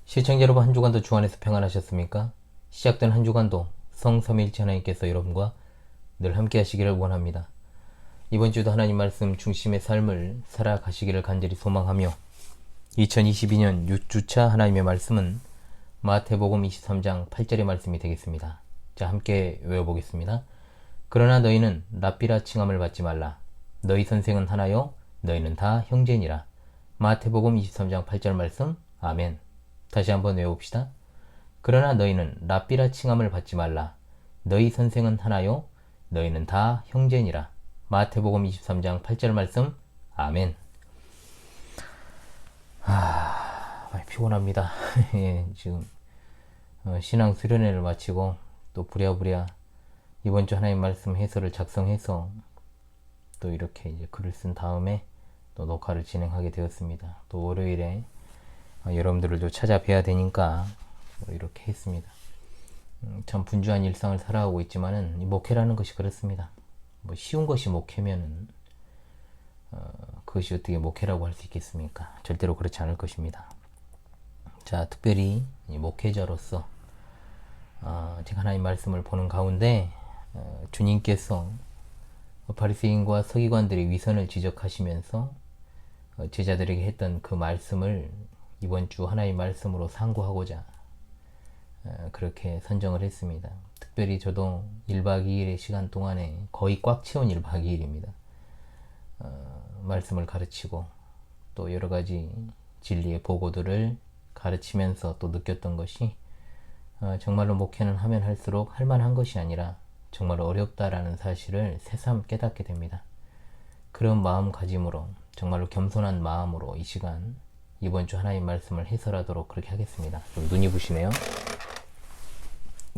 시청자 여러분, 한 주간도 주 안에서 평안하셨습니까? 시작된 한 주간도 성삼위일체 하나님께서 여러분과 늘 함께 하시기를 원합니다. 이번 주도 하나님 말씀 중심의 삶을 살아가시기를 간절히 소망하며 2022년 6주차 하나님의 말씀은 마태복음 23장 8절의 말씀이 되겠습니다. 자, 함께 외워보겠습니다. 그러나 너희는 랍비라 칭함을 받지 말라. 너희 선생은 하나요? 너희는 다 형제니라. 마태복음 23장 8절 말씀. 아멘. 다시 한번 외워봅시다. 그러나 너희는 랍비라 칭함을 받지 말라. 너희 선생은 하나요? 너희는 다 형제니라. 마태복음 23장 8절 말씀. 아멘. 많이 피곤합니다. 예, 지금 신앙 수련회를 마치고 또 부랴부랴 이번 주 하나님 말씀 해설을 작성해서 또 이렇게 이제 글을 쓴 다음에 또 녹화를 진행하게 되었습니다. 또 월요일에 여러분들을 좀 찾아뵈야 되니까 이렇게 했습니다. 참 분주한 일상을 살아가고 있지만은 이 목회라는 것이 그렇습니다. 뭐 쉬운 것이 목회면은 그것이 어떻게 목회라고 할 수 있겠습니까? 절대로 그렇지 않을 것입니다. 자, 특별히 이 목회자로서 제가 하나님 말씀을 보는 가운데 주님께서 바리새인과 서기관들의 위선을 지적하시면서 제자들에게 했던 그 말씀을 이번 주 하나의 말씀으로 상고하고자 그렇게 선정을 했습니다. 특별히 저도 1박 2일의 시간 동안에 거의 꽉 채운 1박 2일입니다. 말씀을 가르치고 또 여러 가지 진리의 보고들을 가르치면서 또 느꼈던 것이 정말로 목회는 하면 할수록 할만한 것이 아니라 정말 어렵다라는 사실을 새삼 깨닫게 됩니다. 그런 마음가짐으로 정말로 겸손한 마음으로 이 시간 이번 주 하나님 말씀을 해설하도록 그렇게 하겠습니다. 좀 눈이 부시네요.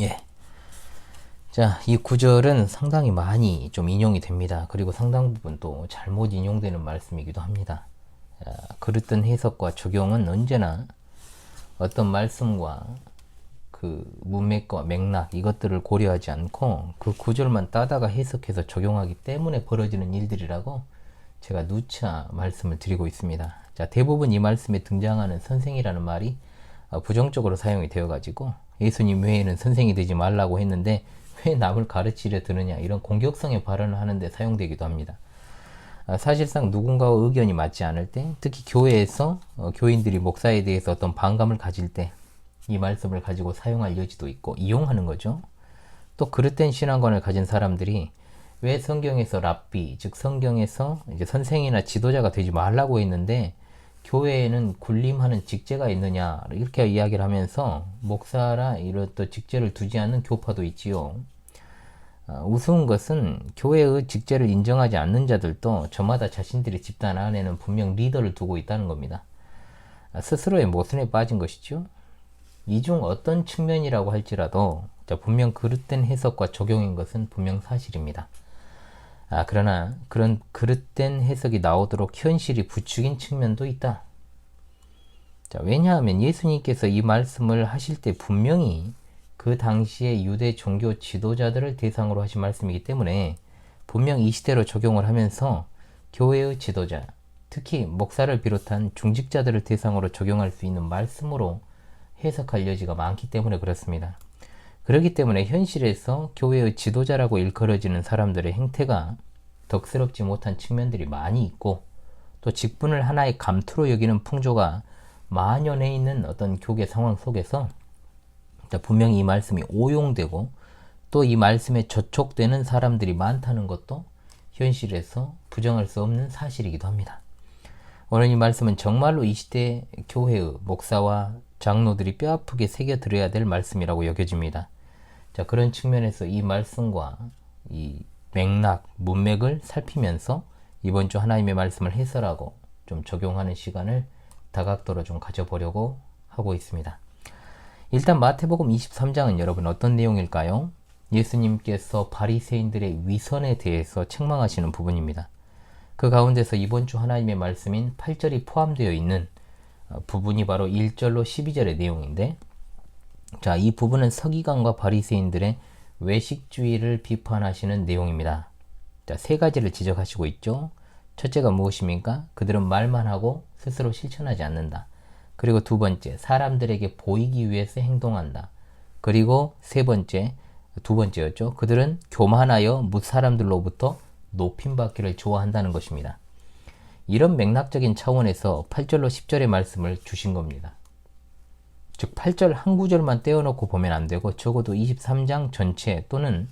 예. 자, 이 구절은 상당히 많이 좀 인용이 됩니다. 그리고 상당 부분 또 잘못 인용되는 말씀이기도 합니다. 그릇된 해석과 적용은 언제나 어떤 말씀과 그 문맥과 맥락 이것들을 고려하지 않고 그 구절만 따다가 해석해서 적용하기 때문에 벌어지는 일들이라고 제가 누차 말씀을 드리고 있습니다. 자, 대부분 이 말씀에 등장하는 선생이라는 말이 부정적으로 사용이 되어가지고 예수님 외에는 선생이 되지 말라고 했는데 왜 남을 가르치려 드느냐 이런 공격성의 발언을 하는데 사용되기도 합니다. 사실상 누군가와 의견이 맞지 않을 때, 특히 교회에서 교인들이 목사에 대해서 어떤 반감을 가질 때 이 말씀을 가지고 사용할 여지도 있고 이용하는 거죠. 또 그릇된 신앙관을 가진 사람들이 왜 성경에서 랍비, 즉 성경에서 이제 선생이나 지도자가 되지 말라고 했는데 교회에는 군림하는 직제가 있느냐 이렇게 이야기를 하면서 목사라 이런 또 직제를 두지 않는 교파도 있지요. 우스운 것은 교회의 직제를 인정하지 않는 자들도 저마다 자신들의 집단 안에는 분명 리더를 두고 있다는 겁니다. 스스로의 모순에 빠진 것이죠. 이 중 어떤 측면이라고 할지라도 분명 그릇된 해석과 적용인 것은 분명 사실입니다. 그러나 그런 그릇된 해석이 나오도록 현실이 부추긴 측면도 있다. 자, 왜냐하면 예수님께서 이 말씀을 하실 때 분명히 그 당시의 유대 종교 지도자들을 대상으로 하신 말씀이기 때문에 분명 이 시대로 적용을 하면서 교회의 지도자, 특히 목사를 비롯한 중직자들을 대상으로 적용할 수 있는 말씀으로 해석할 여지가 많기 때문에 그렇습니다. 그렇기 때문에 현실에서 교회의 지도자라고 일컬어지는 사람들의 행태가 덕스럽지 못한 측면들이 많이 있고 또 직분을 하나의 감투로 여기는 풍조가 만연해 있는 어떤 교계 상황 속에서 분명히 이 말씀이 오용되고 또 이 말씀에 저촉되는 사람들이 많다는 것도 현실에서 부정할 수 없는 사실이기도 합니다. 오늘 이 말씀은 정말로 이 시대 교회의 목사와 장로들이 뼈아프게 새겨들어야 될 말씀이라고 여겨집니다. 자, 그런 측면에서 이 말씀과 이 맥락, 문맥을 살피면서 이번 주 하나님의 말씀을 해설하고 좀 적용하는 시간을 다각도로 좀 가져보려고 하고 있습니다. 일단 마태복음 23장은 여러분 어떤 내용일까요? 예수님께서 바리새인들의 위선에 대해서 책망하시는 부분입니다. 그 가운데서 이번 주 하나님의 말씀인 8절이 포함되어 있는 부분이 바로 1절로 12절의 내용인데, 자, 이 부분은 서기관과 바리새인들의 외식주의를 비판하시는 내용입니다. 자, 세 가지를 지적하시고 있죠. 첫째가 무엇입니까? 그들은 말만 하고 스스로 실천하지 않는다. 그리고 두 번째, 사람들에게 보이기 위해서 행동한다. 그리고 세 번째, 두 번째였죠. 그들은 교만하여 무사람들로부터 높임받기를 좋아한다는 것입니다. 이런 맥락적인 차원에서 8절로 10절의 말씀을 주신 겁니다. 즉 8절 한 구절만 떼어놓고 보면 안 되고 적어도 23장 전체 또는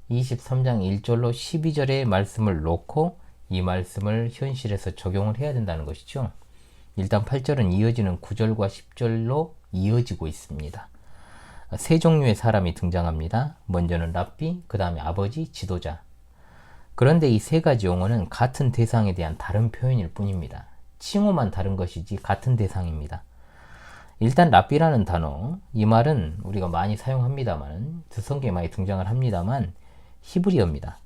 23장 1절로 12절의 말씀을 놓고 이 말씀을 현실에서 적용을 해야 된다는 것이죠. 일단 8절은 이어지는 9절과 10절로 이어지고 있습니다. 세 종류의 사람이 등장합니다. 먼저는 랍비, 그 다음에 아버지, 지도자. 그런데 이 세 가지 용어는 같은 대상에 대한 다른 표현일 뿐입니다. 칭호만 다른 것이지 같은 대상입니다. 일단 랍비라는 단어, 이 말은 우리가 많이 사용합니다만, 성경에 많이 등장을 합니다만 히브리어입니다.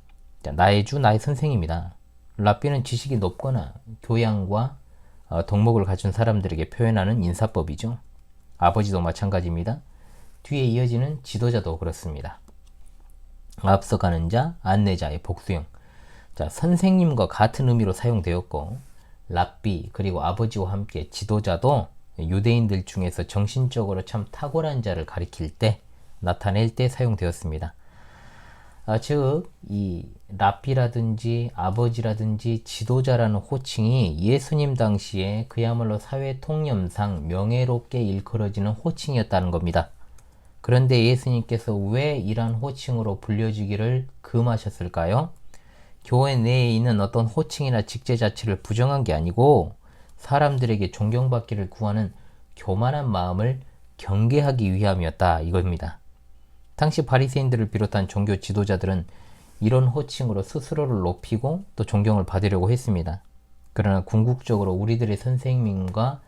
나의 주, 나의 선생입니다. 랍비는 지식이 높거나 교양과 덕목을 갖춘 사람들에게 표현하는 인사법이죠. 아버지도 마찬가지입니다. 뒤에 이어지는 지도자도 그렇습니다. 앞서가는 자, 안내자의 복수형. 자, 선생님과 같은 의미로 사용되었고, 랍비 그리고 아버지와 함께 지도자도 유대인들 중에서 정신적으로 참 탁월한 자를 가리킬 때, 나타낼 때 사용되었습니다. 즉, 이 랍비라든지 아버지라든지 지도자라는 호칭이 예수님 당시에 그야말로 사회 통념상 명예롭게 일컬어지는 호칭이었다는 겁니다. 그런데 예수님께서 왜 이러한 호칭으로 불려지기를 금하셨을까요? 교회 내에 있는 어떤 호칭이나 직제 자체를 부정한 게 아니고 사람들에게 존경받기를 구하는 교만한 마음을 경계하기 위함이었다 이겁니다. 당시 바리새인들을 비롯한 종교 지도자들은 이런 호칭으로 스스로를 높이고 또 존경을 받으려고 했습니다. 그러나 궁극적으로 우리들의 선생님과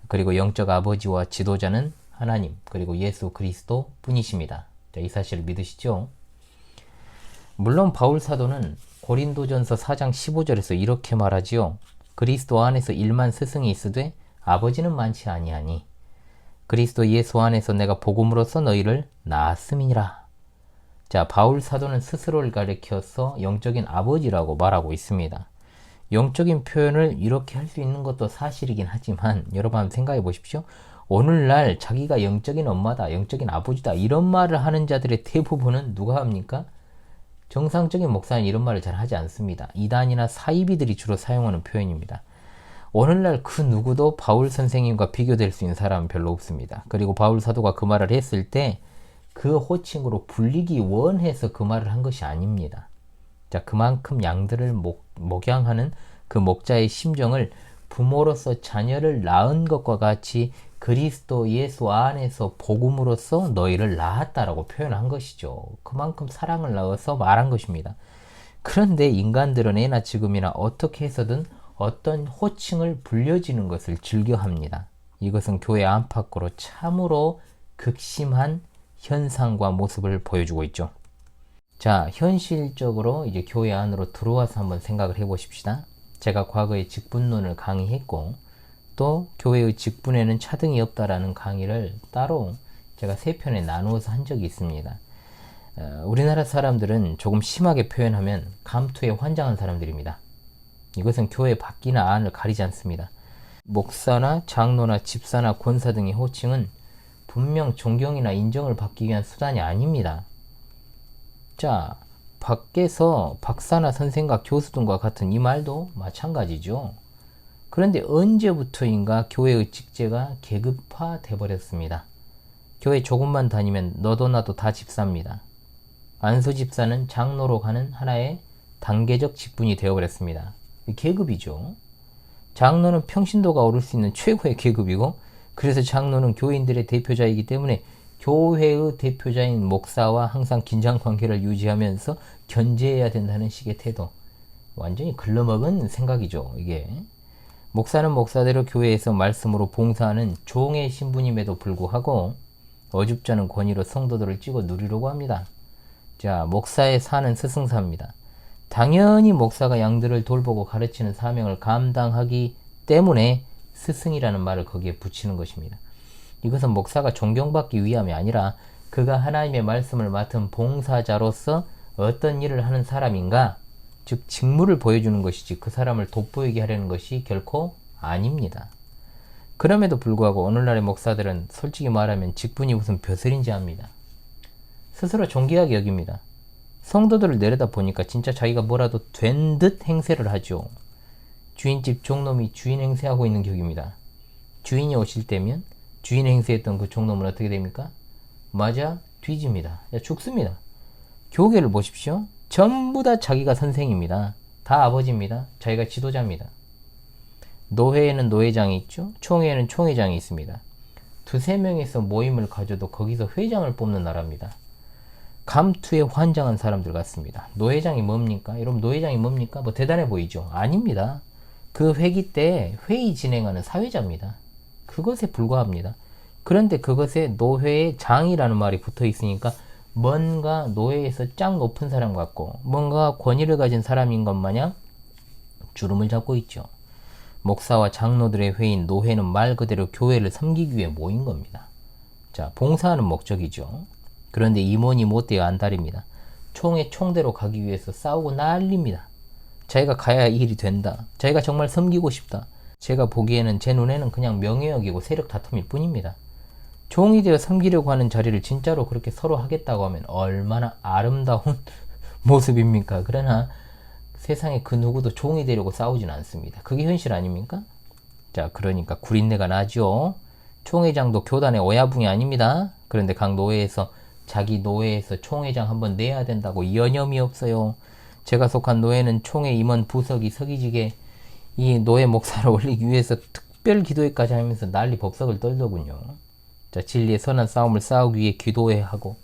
그리고 영적 아버지와 지도자는 하나님 그리고 예수 그리스도 뿐이십니다. 자, 이 사실을 믿으시죠? 물론 바울 사도는 고린도전서 4장 15절에서 이렇게 말하지요. 그리스도 안에서 1만 스승이 있으되 아버지는 많지 아니하니 그리스도 예수 안에서 내가 복음으로써 너희를 낳았음이니라. 자, 바울 사도는 스스로를 가리켜서 영적인 아버지라고 말하고 있습니다. 영적인 표현을 이렇게 할 수 있는 것도 사실이긴 하지만 여러분 한번 생각해 보십시오. 오늘날 자기가 영적인 엄마다, 영적인 아버지다 이런 말을 하는 자들의 대부분은 누가 합니까? 정상적인 목사는 이런 말을 잘 하지 않습니다. 이단이나 사이비들이 주로 사용하는 표현입니다. 오늘날 그 누구도 바울 선생님과 비교될 수 있는 사람은 별로 없습니다. 그리고 바울 사도가 그 말을 했을 때 그 호칭으로 불리기 원해서 그 말을 한 것이 아닙니다. 자, 그만큼 양들을 목양하는 그 목자의 심정을 부모로서 자녀를 낳은 것과 같이 그리스도 예수 안에서 복음으로써 너희를 낳았다라고 표현한 것이죠. 그만큼 사랑을 낳아서 말한 것입니다. 그런데 인간들은 예나 지금이나 어떻게 해서든 어떤 호칭을 불려지는 것을 즐겨합니다. 이것은 교회 안팎으로 참으로 극심한 현상과 모습을 보여주고 있죠. 자, 현실적으로 이제 교회 안으로 들어와서 한번 생각을 해보십시다. 제가 과거에 직분론을 강의했고 또 교회의 직분에는 차등이 없다라는 강의를 따로 제가 3편에 나누어서 한 적이 있습니다. 우리나라 사람들은 조금 심하게 표현하면 감투에 환장한 사람들입니다. 이것은 교회 밖이나 안을 가리지 않습니다. 목사나 장로나 집사나 권사 등의 호칭은 분명 존경이나 인정을 받기 위한 수단이 아닙니다. 자, 밖에서 박사나 선생과 교수 등과 같은 이 말도 마찬가지죠. 그런데 언제부터인가 교회의 직제가 계급화 돼버렸습니다. 교회 조금만 다니면 너도 나도 다 집사입니다. 안수 집사는 장로로 가는 하나의 단계적 직분이 되어버렸습니다. 계급이죠. 장로는 평신도가 오를 수 있는 최고의 계급이고 그래서 장로는 교인들의 대표자이기 때문에 교회의 대표자인 목사와 항상 긴장관계를 유지하면서 견제해야 된다는 식의 태도. 완전히 글러먹은 생각이죠. 이게 목사는 목사대로 교회에서 말씀으로 봉사하는 종의 신분임에도 불구하고 어줍잖은 권위로 성도들을 찍어 누리려고 합니다. 자, 목사의 사는 스승사입니다. 당연히 목사가 양들을 돌보고 가르치는 사명을 감당하기 때문에 스승이라는 말을 거기에 붙이는 것입니다. 이것은 목사가 존경받기 위함이 아니라 그가 하나님의 말씀을 맡은 봉사자로서 어떤 일을 하는 사람인가, 즉 직무를 보여주는 것이지 그 사람을 돋보이게 하려는 것이 결코 아닙니다. 그럼에도 불구하고 오늘날의 목사들은 솔직히 말하면 직분이 무슨 벼슬인지 압니다. 스스로 존귀하게 여깁니다. 성도들을 내려다 보니까 진짜 자기가 뭐라도 된 듯 행세를 하죠. 주인집 종놈이 주인 행세하고 있는 격입니다. 주인이 오실 때면 주인 행세했던 그 종놈은 어떻게 됩니까? 맞아 뒤집니다. 죽습니다. 교계를 보십시오. 전부 다 자기가 선생입니다. 다 아버지입니다. 자기가 지도자입니다. 노회에는 노회장이 있죠. 총회에는 총회장이 있습니다. 두세 명에서 모임을 가져도 거기서 회장을 뽑는 나라입니다. 감투에 환장한 사람들 같습니다. 노회장이 뭡니까? 여러분 노회장이 뭡니까? 뭐 대단해 보이죠? 아닙니다. 그 회기 때 회의 진행하는 사회자입니다. 그것에 불과합니다. 그런데 그것에 노회의 장이라는 말이 붙어 있으니까 뭔가 노회에서 짱 높은 사람 같고 뭔가 권위를 가진 사람인 것 마냥 주름을 잡고 있죠. 목사와 장로들의 회인 노회는 말 그대로 교회를 섬기기 위해 모인 겁니다. 자, 봉사하는 목적이죠. 그런데 임원이 못되어 안달입니다. 총에 총대로 가기 위해서 싸우고 난립니다. 자기가 가야 이 일이 된다. 자기가 정말 섬기고 싶다. 제가 보기에는 제 눈에는 그냥 명예욕이고 세력 다툼일 뿐입니다. 종이 되어 섬기려고 하는 자리를 진짜로 그렇게 서로 하겠다고 하면 얼마나 아름다운 모습입니까? 그러나 세상에 그 누구도 종이 되려고 싸우진 않습니다. 그게 현실 아닙니까? 자, 그러니까 구린내가 나죠. 총회장도 교단의 오야붕이 아닙니다. 그런데 각 노회에서 자기 노회에서 총회장 한번 내야 된다고 여념이 없어요. 제가 속한 노회는 총회 임원 부석이 서기직에 이 노회 목사를 올리기 위해서 특별 기도회까지 하면서 난리 법석을 떨더군요. 자, 진리의 선한 싸움을 싸우기 위해 기도회 하고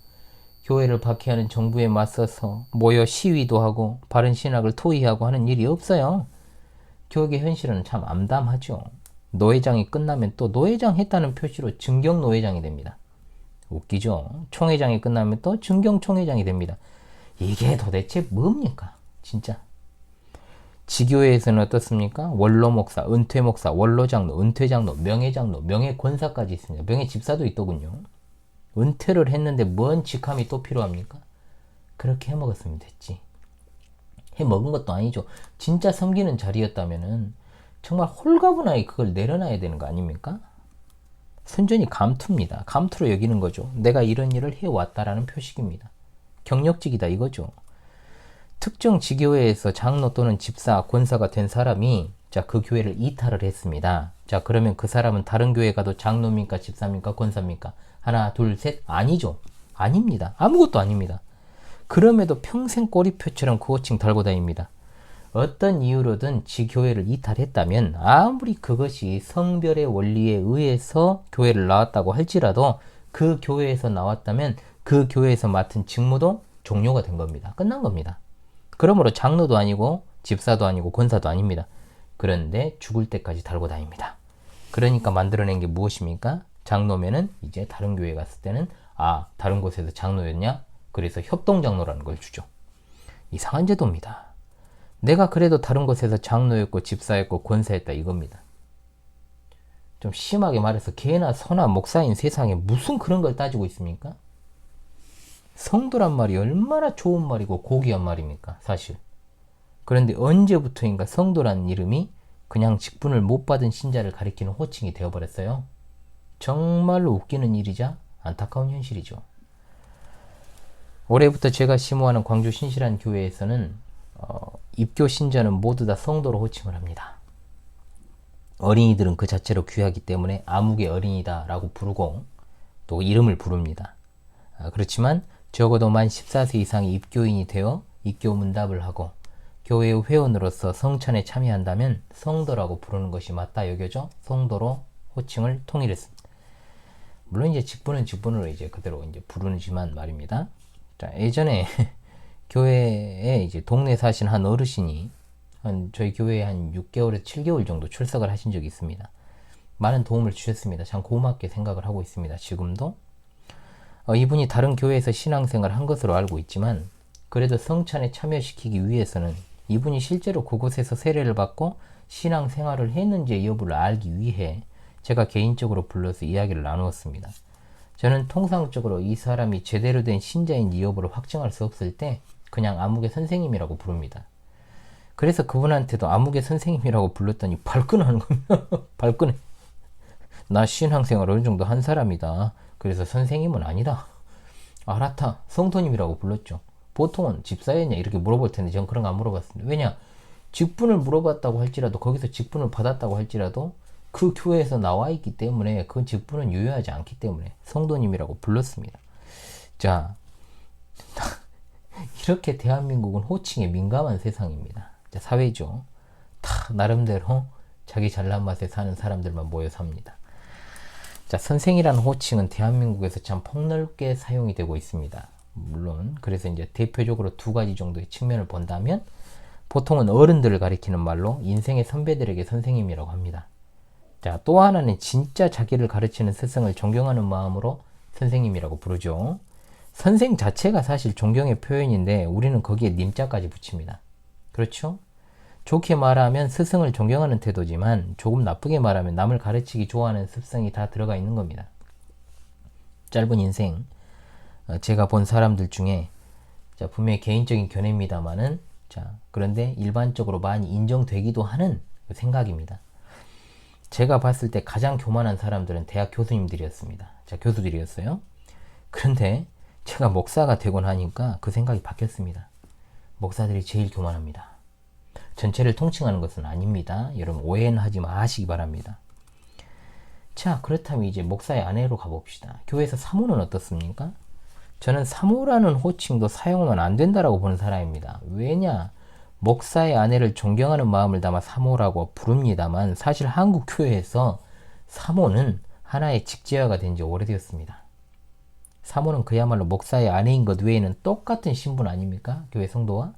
교회를 박해하는 정부에 맞서서 모여 시위도 하고 바른 신학을 토의하고 하는 일이 없어요. 교육의 현실은 참 암담하죠. 노회장이 끝나면 또 노회장 했다는 표시로 증경 노회장이 됩니다. 웃기죠? 총회장이 끝나면 또 증경 총회장이 됩니다. 이게 도대체 뭡니까? 진짜. 지교회에서는 어떻습니까? 원로 목사, 은퇴 목사, 원로 장로, 은퇴 장로, 명예 장로, 명예 권사까지 있습니다. 명예 집사도 있더군요. 은퇴를 했는데 뭔 직함이 또 필요합니까? 그렇게 해먹었으면 됐지. 해먹은 것도 아니죠. 진짜 섬기는 자리였다면은 정말 홀가분하게 그걸 내려놔야 되는 거 아닙니까? 순전히 감투입니다. 감투로 여기는 거죠. 내가 이런 일을 해왔다라는 표식입니다. 경력직이다 이거죠. 특정 지교회에서 장로 또는 집사, 권사가 된 사람이 자, 그 교회를 이탈을 했습니다. 자, 그러면 그 사람은 다른 교회 가도 장로입니까? 집사입니까? 권사입니까? 하나, 둘, 셋? 아니죠. 아닙니다. 아무것도 아닙니다. 그럼에도 평생 꼬리표처럼 그 호칭 달고 다닙니다. 어떤 이유로든 지교회를 이탈했다면 아무리 그것이 성별의 원리에 의해서 교회를 나왔다고 할지라도 그 교회에서 나왔다면 그 교회에서 맡은 직무도 종료가 된 겁니다. 끝난 겁니다. 그러므로 장로도 아니고 집사도 아니고 권사도 아닙니다. 그런데 죽을 때까지 달고 다닙니다. 그러니까 만들어낸 게 무엇입니까? 장로면은 이제 다른 교회 갔을 때는 아, 다른 곳에서 장로였냐? 그래서 협동장로라는 걸 주죠. 이상한 제도입니다. 내가 그래도 다른 곳에서 장로였고 집사였고 권사였다 이겁니다. 좀 심하게 말해서 개나 소나 목사인 세상에 무슨 그런 걸 따지고 있습니까? 성도란 말이 얼마나 좋은 말이고 고귀한 말입니까? 사실. 그런데 언제부터인가 성도라는 이름이 그냥 직분을 못 받은 신자를 가리키는 호칭이 되어버렸어요. 정말로 웃기는 일이자 안타까운 현실이죠. 올해부터 제가 심호하는 광주 신실한 교회에서는 입교 신자는 모두 다 성도로 호칭을 합니다. 어린이들은 그 자체로 귀하기 때문에 아무개 어린이다 라고 부르고 또 이름을 부릅니다. 그렇지만 적어도 만 14세 이상의 입교인이 되어 입교 문답을 하고 교회의 회원으로서 성찬에 참여한다면 성도라고 부르는 것이 맞다 여겨져 성도로 호칭을 통일했습니다. 물론 이제 직분은 직분으로 이제 그대로 이제 부르지만 말입니다. 자, 예전에 교회에 이제 동네 사신 한 어르신이 저희 교회에 한 6개월에서 7개월 정도 출석을 하신 적이 있습니다. 많은 도움을 주셨습니다. 참 고맙게 생각을 하고 있습니다. 지금도. 이분이 다른 교회에서 신앙생활을 한 것으로 알고 있지만 그래도 성찬에 참여시키기 위해서는 이분이 실제로 그곳에서 세례를 받고 신앙생활을 했는지의 여부를 알기 위해 제가 개인적으로 불러서 이야기를 나누었습니다. 저는 통상적으로 이 사람이 제대로 된 신자인지 여부를 확증할 수 없을 때 그냥 아무개 선생님이라고 부릅니다. 그래서 그분한테도 아무개 선생님이라고 불렀더니 발끈하는 겁니다. 발끈해. 나 신앙생활 어느 정도 한 사람이다. 그래서 선생님은 아니다. 알았다. 성도님이라고 불렀죠. 보통은 집사였냐 이렇게 물어볼 텐데 전 그런 거 안 물어봤습니다. 왜냐? 직분을 물어봤다고 할지라도 거기서 직분을 받았다고 할지라도 그 교회에서 나와 있기 때문에 그 직분은 유효하지 않기 때문에 성도님이라고 불렀습니다. 자, 이렇게 대한민국은 호칭에 민감한 세상입니다. 자, 사회죠. 다 나름대로 자기 잘난 맛에 사는 사람들만 모여 삽니다. 자, 선생이라는 호칭은 대한민국에서 참 폭넓게 사용이 되고 있습니다. 물론 그래서 이제 대표적으로 두 가지 정도의 측면을 본다면 보통은 어른들을 가리키는 말로 인생의 선배들에게 선생님이라고 합니다. 자, 또 하나는 진짜 자기를 가르치는 스승을 존경하는 마음으로 선생님이라고 부르죠. 선생 자체가 사실 존경의 표현인데 우리는 거기에 님자까지 붙입니다. 그렇죠? 좋게 말하면 스승을 존경하는 태도지만 조금 나쁘게 말하면 남을 가르치기 좋아하는 습성이 다 들어가 있는 겁니다. 짧은 인생 제가 본 사람들 중에 자, 분명히 개인적인 견해입니다만은 자, 그런데 일반적으로 많이 인정되기도 하는 생각입니다. 제가 봤을 때 가장 교만한 사람들은 대학 교수님들이었습니다. 자, 교수들이었어요. 그런데 제가 목사가 되고 나니까 그 생각이 바뀌었습니다. 목사들이 제일 교만합니다. 전체를 통칭하는 것은 아닙니다. 여러분 오해는 하지 마시기 바랍니다. 자, 그렇다면 이제 목사의 아내로 가봅시다. 교회에서 사모는 어떻습니까? 저는 사모라는 호칭도 사용하면 안 된다라고 보는 사람입니다. 왜냐? 목사의 아내를 존경하는 마음을 담아 사모라고 부릅니다만 사실 한국 교회에서 사모는 하나의 직제화가 된 지 오래되었습니다. 사모는 그야말로 목사의 아내인 것 외에는 똑같은 신분 아닙니까? 교회 성도와?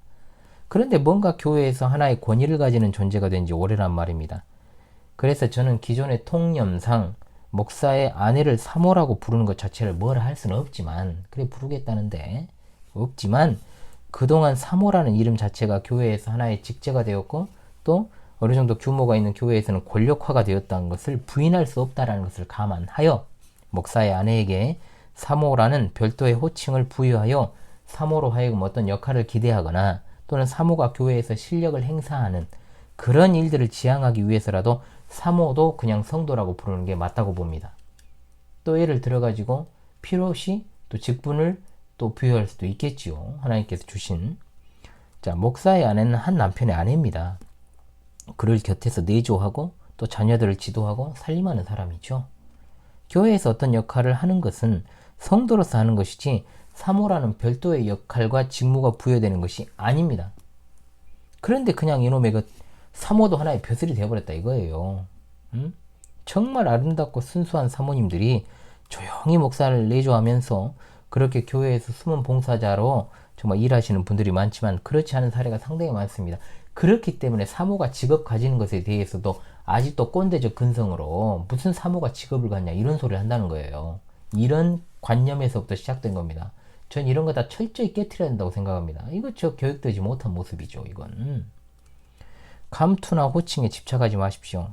그런데 뭔가 교회에서 하나의 권위를 가지는 존재가 된 지 오래란 말입니다. 그래서 저는 기존의 통념상 목사의 아내를 사모라고 부르는 것 자체를 뭐라 할 수는 없지만 그래 부르겠다는데 없지만 그동안 사모라는 이름 자체가 교회에서 하나의 직제가 되었고 또 어느 정도 규모가 있는 교회에서는 권력화가 되었다는 것을 부인할 수 없다는 것을 감안하여 목사의 아내에게 사모라는 별도의 호칭을 부여하여 사모로 하여금 어떤 역할을 기대하거나 또는 사모가 교회에서 실력을 행사하는 그런 일들을 지향하기 위해서라도 사모도 그냥 성도라고 부르는 게 맞다고 봅니다. 또 예를 들어가지고 필요시 또 직분을 또 부여할 수도 있겠지요. 하나님께서 주신. 자, 목사의 아내는 한 남편의 아내입니다. 그를 곁에서 내조하고 또 자녀들을 지도하고 살림하는 사람이죠. 교회에서 어떤 역할을 하는 것은 성도로서 하는 것이지 사모라는 별도의 역할과 직무가 부여되는 것이 아닙니다. 그런데 그냥 이놈의 그 사모도 하나의 벼슬이 되어버렸다 이거예요. 정말 아름답고 순수한 사모님들이 조용히 목사를 내조하면서 그렇게 교회에서 숨은 봉사자로 정말 일하시는 분들이 많지만 그렇지 않은 사례가 상당히 많습니다. 그렇기 때문에 사모가 직업 가지는 것에 대해서도 아직도 꼰대적 근성으로 무슨 사모가 직업을 갖냐 이런 소리를 한다는 거예요. 이런 관념에서부터 시작된 겁니다. 전 이런 거 다 철저히 깨트려야 된다고 생각합니다. 이거 저 교육되지 못한 모습이죠. 이건 감투나 호칭에 집착하지 마십시오.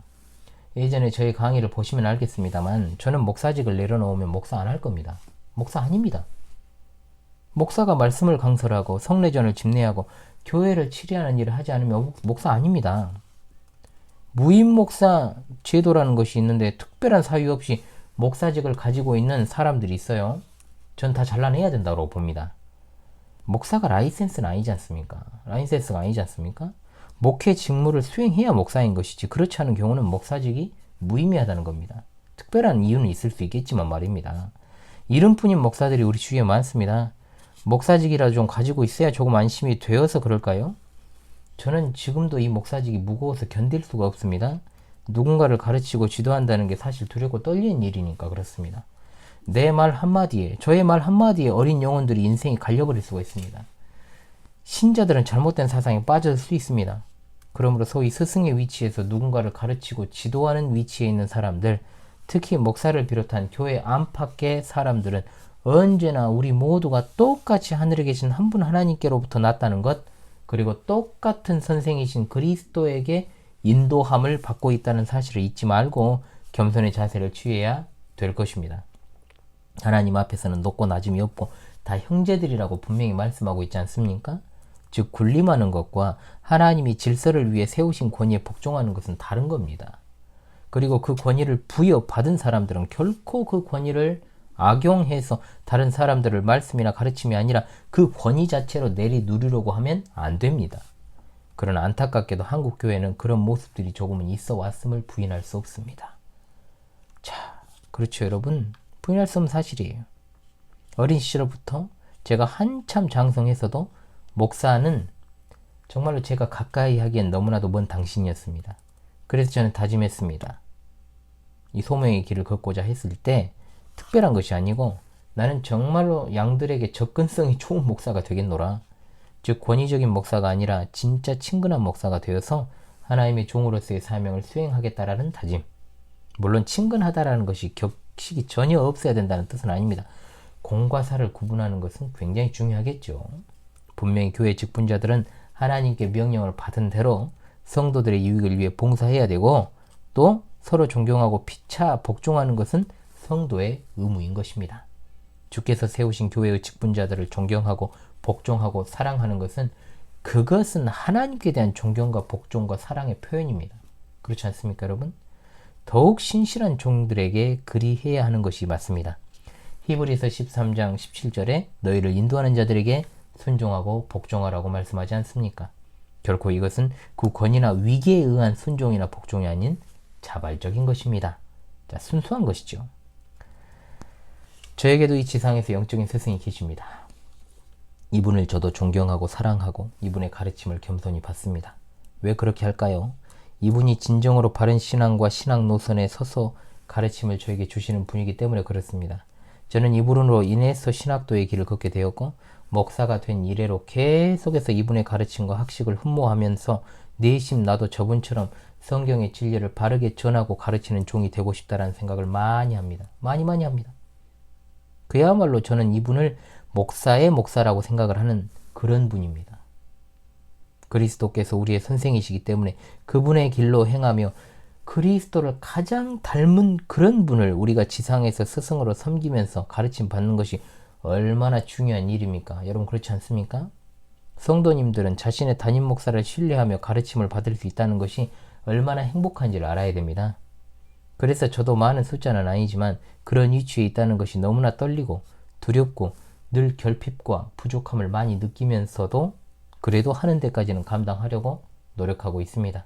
예전에 저희 강의를 보시면 알겠습니다만 저는 목사직을 내려놓으면 목사 안 할 겁니다. 목사 아닙니다. 목사가 말씀을 강설하고 성례전을 집례하고 교회를 치리하는 일을 하지 않으면 목사 아닙니다. 무임 목사 제도라는 것이 있는데 특별한 사유 없이 목사직을 가지고 있는 사람들이 있어요. 전 다 잘라내야 된다고 봅니다. 목사가 라이센스는 아니지 않습니까? 라이센스가 아니지 않습니까? 목회 직무를 수행해야 목사인 것이지 그렇지 않은 경우는 목사직이 무의미하다는 겁니다. 특별한 이유는 있을 수 있겠지만 말입니다. 이름뿐인 목사들이 우리 주위에 많습니다. 목사직이라도 좀 가지고 있어야 조금 안심이 되어서 그럴까요? 저는 지금도 이 목사직이 무거워서 견딜 수가 없습니다. 누군가를 가르치고 지도한다는 게 사실 두렵고 떨리는 일이니까 그렇습니다. 내 말 한마디에, 저의 말 한마디에 어린 영혼들이 인생이 갈려버릴 수가 있습니다. 신자들은 잘못된 사상에 빠질 수 있습니다. 그러므로 소위 스승의 위치에서 누군가를 가르치고 지도하는 위치에 있는 사람들, 특히 목사를 비롯한 교회 안팎의 사람들은 언제나 우리 모두가 똑같이 하늘에 계신 한 분 하나님께로부터 났다는 것, 그리고 똑같은 선생이신 그리스도에게 인도함을 받고 있다는 사실을 잊지 말고 겸손의 자세를 취해야 될 것입니다. 하나님 앞에서는 높고 낮음이 없고 다 형제들이라고 분명히 말씀하고 있지 않습니까? 즉 군림하는 것과 하나님이 질서를 위해 세우신 권위에 복종하는 것은 다른 겁니다. 그리고 그 권위를 부여받은 사람들은 결코 그 권위를 악용해서 다른 사람들을 말씀이나 가르침이 아니라 그 권위 자체로 내리누리려고 하면 안 됩니다. 그러나 안타깝게도 한국 교회는 그런 모습들이 조금은 있어 왔음을 부인할 수 없습니다. 자, 그렇죠 여러분. 부인할 수 없는 사실이에요. 어린 시절부터 제가 한참 장성해서도 목사는 정말로 제가 가까이 하기엔 너무나도 먼 당신이었습니다. 그래서 저는 다짐했습니다. 이 소명의 길을 걷고자 했을 때 특별한 것이 아니고 나는 정말로 양들에게 접근성이 좋은 목사가 되겠노라. 즉 권위적인 목사가 아니라 진짜 친근한 목사가 되어서 하나님의 종으로서의 사명을 수행하겠다라는 다짐. 물론 친근하다라는 것이 격식이 전혀 없어야 된다는 뜻은 아닙니다. 공과 사를 구분하는 것은 굉장히 중요하겠죠. 분명히 교회 직분자들은 하나님께 명령을 받은 대로 성도들의 유익을 위해 봉사해야 되고 또 서로 존경하고 피차 복종하는 것은 성도의 의무인 것입니다. 주께서 세우신 교회의 직분자들을 존경하고 복종하고 사랑하는 것은 그것은 하나님께 대한 존경과 복종과 사랑의 표현입니다. 그렇지 않습니까 여러분? 더욱 신실한 종들에게 그리해야 하는 것이 맞습니다. 히브리서 13장 17절에 너희를 인도하는 자들에게 순종하고 복종하라고 말씀하지 않습니까? 결코 이것은 그 권위나 위기에 의한 순종이나 복종이 아닌 자발적인 것입니다. 자, 순수한 것이죠. 저에게도 이 지상에서 영적인 스승이 계십니다. 이분을 저도 존경하고 사랑하고 이분의 가르침을 겸손히 받습니다. 왜 그렇게 할까요? 이분이 진정으로 바른 신앙과 신앙 노선에 서서 가르침을 저에게 주시는 분이기 때문에 그렇습니다. 저는 이분으로 인해서 신학도의 길을 걷게 되었고 목사가 된 이래로 계속해서 이분의 가르침과 학식을 흠모하면서 내심 나도 저분처럼 성경의 진리를 바르게 전하고 가르치는 종이 되고 싶다라는 생각을 많이 합니다. 많이 합니다. 그야말로 저는 이분을 목사의 목사라고 생각을 하는 그런 분입니다. 그리스도께서 우리의 선생이시기 때문에 그분의 길로 행하며 그리스도를 가장 닮은 그런 분을 우리가 지상에서 스승으로 섬기면서 가르침 받는 것이 얼마나 중요한 일입니까? 여러분 그렇지 않습니까? 성도님들은 자신의 담임 목사를 신뢰하며 가르침을 받을 수 있다는 것이 얼마나 행복한지를 알아야 됩니다. 그래서 저도 많은 숫자는 아니지만 그런 위치에 있다는 것이 너무나 떨리고 두렵고 늘 결핍과 부족함을 많이 느끼면서도 그래도 하는 데까지는 감당하려고 노력하고 있습니다.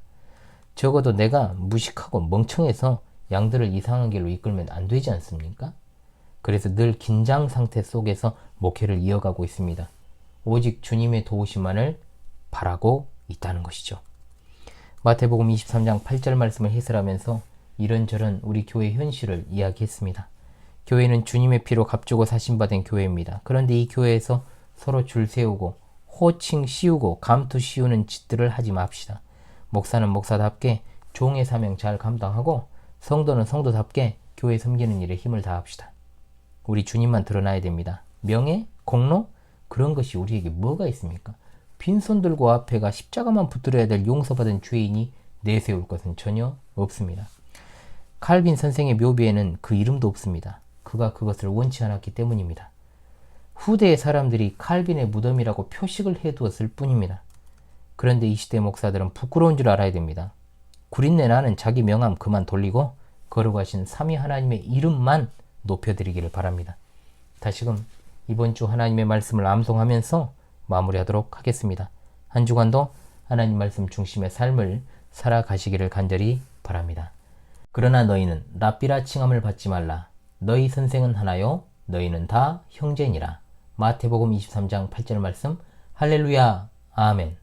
적어도 내가 무식하고 멍청해서 양들을 이상한 길로 이끌면 안 되지 않습니까? 그래서 늘 긴장 상태 속에서 목회를 이어가고 있습니다. 오직 주님의 도우심만을 바라고 있다는 것이죠. 마태복음 23장 8절 말씀을 해설하면서 이런저런 우리 교회 현실을 이야기했습니다. 교회는 주님의 피로 값주고 사신받은 교회입니다. 그런데 이 교회에서 서로 줄 세우고 호칭 씌우고 감투 씌우는 짓들을 하지 맙시다. 목사는 목사답게 종의 사명 잘 감당하고 성도는 성도답게 교회 섬기는 일에 힘을 다합시다. 우리 주님만 드러나야 됩니다. 명예? 공로? 그런 것이 우리에게 뭐가 있습니까? 빈손 들고 앞에가 십자가만 붙들어야 될 용서받은 죄인이 내세울 것은 전혀 없습니다. 칼빈 선생의 묘비에는 그 이름도 없습니다. 그가 그것을 원치 않았기 때문입니다. 후대의 사람들이 칼빈의 무덤이라고 표식을 해두었을 뿐입니다. 그런데 이 시대 목사들은 부끄러운 줄 알아야 됩니다. 구린내 나는 자기 명함 그만 돌리고 거룩하신 삼위 하나님의 이름만 높여드리기를 바랍니다. 다시금 이번 주 하나님의 말씀을 암송하면서 마무리하도록 하겠습니다. 한 주간도 하나님 말씀 중심의 삶을 살아가시기를 간절히 바랍니다. 그러나 너희는 랍비라 칭함을 받지 말라. 너희 선생은 하나요? 너희는 다 형제니라. 마태복음 23장 8절 말씀. 할렐루야. 아멘.